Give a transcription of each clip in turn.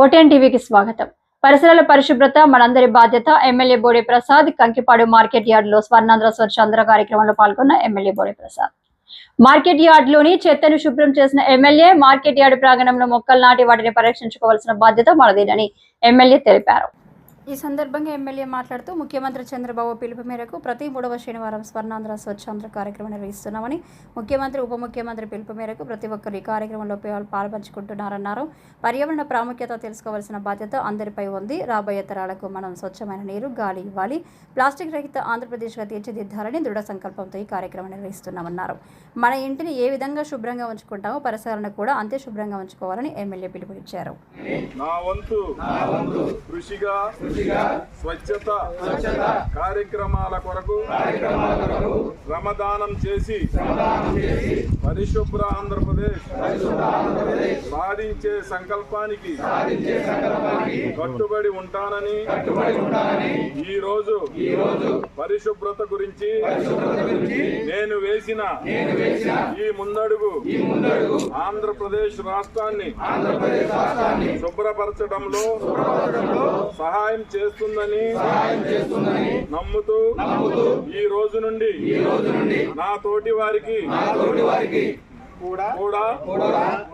OTN టీవీకి స్వాగతం. పరిసరాల పరిశుభ్రత మనందరి బాధ్యత. ఎమ్మెల్యే బోడే ప్రసాద్ కంకిపాడు మార్కెట్ యార్డులో స్వర్ణాంధ్ర స్వచ్ఛాంధ్ర కార్యక్రమంలో పాల్గొన్న ఎమ్మెల్యే బోడే ప్రసాద్ మార్కెట్ యార్డులోని చెత్తను శుభ్రం చేసిన ఎమ్మెల్యే మార్కెట్ యార్డు ప్రాంగణంలో మొక్కలు నాటి వాటిని పరిరక్షించుకోవాల్సిన బాధ్యత మనదేనని ఎమ్మెల్యే తెలిపారు. ఈ సందర్భంగా ఎమ్మెల్యే మాట్లాడుతూ ముఖ్యమంత్రి చంద్రబాబు పిలుపు మేరకు ప్రతి 3వ శనివారం స్వర్ణాంధ్ర స్వచ్ఛాంధ్ర కార్యక్రమం నిర్వహిస్తున్నామని, ముఖ్యమంత్రి ఉప ముఖ్యమంత్రి పిలుపు మేరకు ప్రతి ఒక్కరు ఈ కార్యక్రమంలో పాల్పంచుకుంటున్నారన్నారు. పర్యావరణ ప్రాముఖ్యత తెలుసుకోవాల్సిన బాధ్యత అందరిపై ఉంది. రాబోయే తరాలకు మనం స్వచ్ఛమైన నీరు, గాలి ఇవ్వాలి. ప్లాస్టిక్ రహిత ఆంధ్రప్రదేశ్గా తీర్చిదిద్దాలని దృఢ సంకల్పంతో ఈ కార్యక్రమం నిర్వహిస్తున్నామన్నారు. మన ఇంటిని ఏ విధంగా శుభ్రంగా ఉంచుకుంటామో పరిసరాలను కూడా అంతే శుభ్రంగా ఉంచుకోవాలని ఎమ్మెల్యే పిలుపునిచ్చారు. స్వచ్ఛత కార్యక్రమాల కొరకు శ్రమదానం చేసి పరిశుభ్ర ఆంధ్రప్రదేశ్ సాధించే సంకల్పానికి కట్టుబడి ఉంటానని ఈ రోజు పరిశుభ్రత గురించి నేను వేసిన ఈ ముందడుగు ఆంధ్రప్రదేశ్ రాష్ట్రాన్ని శుభ్రపరచడంలో సహాయం చేస్తుందని నమ్ముతూ ఈ రోజు నుండి నా తోటి వారికి కూడా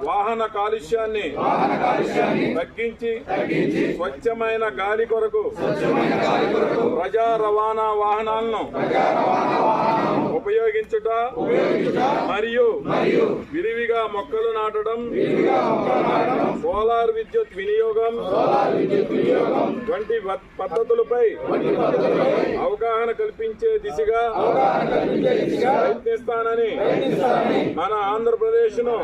వాహన కాలుష్యాన్ని తగ్గించి స్వచ్ఛమైన గాలి కొరకు ప్రజా రవాణా వాహనాలను ఉపయోగించుట మరియు విరివిగా మొక్కలు నాటడం, సోలార్ విద్యుత్ వినియోగం వంటి పద్ధతులపై అవగాహన కల్పించే దిశగా ప్రయత్నిస్తానని మన ఆంధ్రప్రదేశ్ను